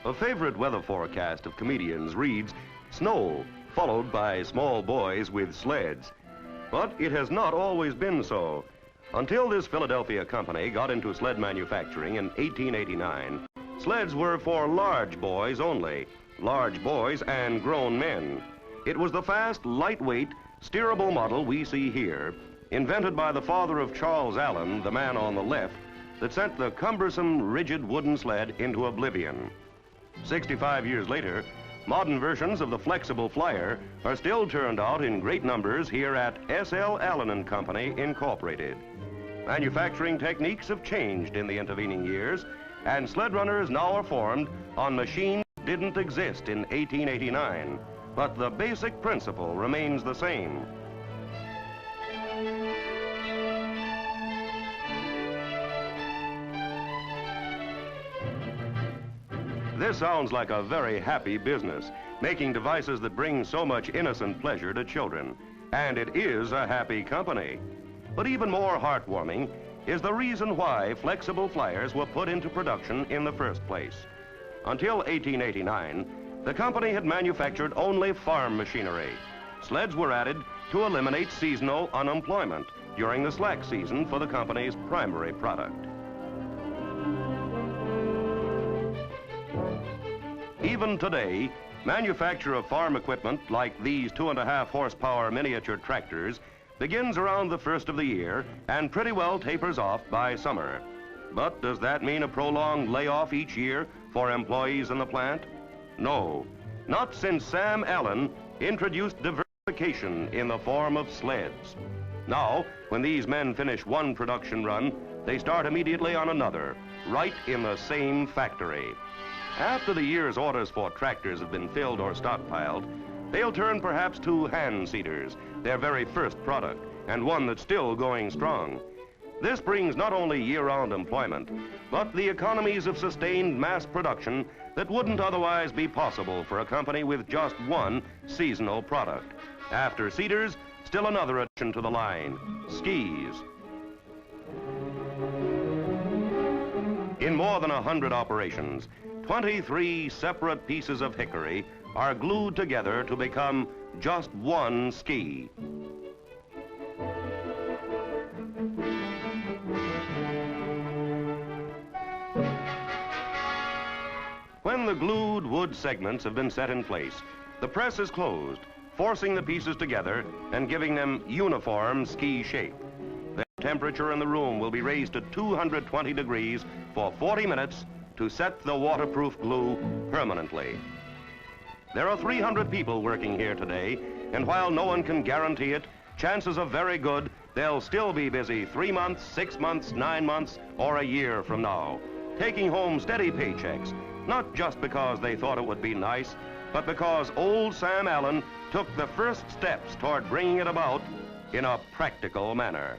A favorite weather forecast of comedians reads, snow, followed by small boys with sleds. But it has not always been so. Until this Philadelphia company got into sled manufacturing in 1889, sleds were for large boys only, large boys and grown men. It was the fast, lightweight, steerable model we see here, invented by the father of Charles Allen, the man on the left, that sent the cumbersome, rigid wooden sled into oblivion. 65 years later, modern versions of the flexible flyer are still turned out in great numbers here at S.L. Allen & Company, Incorporated. Manufacturing techniques have changed in the intervening years, and sled runners now are formed on machines that didn't exist in 1889, but the basic principle remains the same. This sounds like a very happy business, making devices that bring so much innocent pleasure to children. And it is a happy company. But even more heartwarming is the reason why flexible flyers were put into production in the first place. Until 1889, the company had manufactured only farm machinery. Sleds were added to eliminate seasonal unemployment during the slack season for the company's primary product. Even today, manufacture of farm equipment like these 2.5 horsepower miniature tractors begins around the first of the year and pretty well tapers off by summer. But does that mean a prolonged layoff each year for employees in the plant? No, not since Sam Allen introduced diversification in the form of sleds. Now, when these men finish one production run, they start immediately on another, right in the same factory. After the year's orders for tractors have been filled or stockpiled, they'll turn perhaps to hand seeders, their very first product, and one that's still going strong. This brings not only year-round employment, but the economies of sustained mass production that wouldn't otherwise be possible for a company with just one seasonal product. After seeders, still another addition to the line, skis. In more than 100 operations, 23 separate pieces of hickory are glued together to become just one ski. When the glued wood segments have been set in place, the press is closed, forcing the pieces together and giving them uniform ski shape. The temperature in the room will be raised to 220 degrees for 40 minutes to set the waterproof glue permanently. There are 300 people working here today, and while no one can guarantee it, chances are very good they'll still be busy 3 months, 6 months, 9 months, or a year from now, taking home steady paychecks, not just because they thought it would be nice, but because old Sam Allen took the first steps toward bringing it about in a practical manner.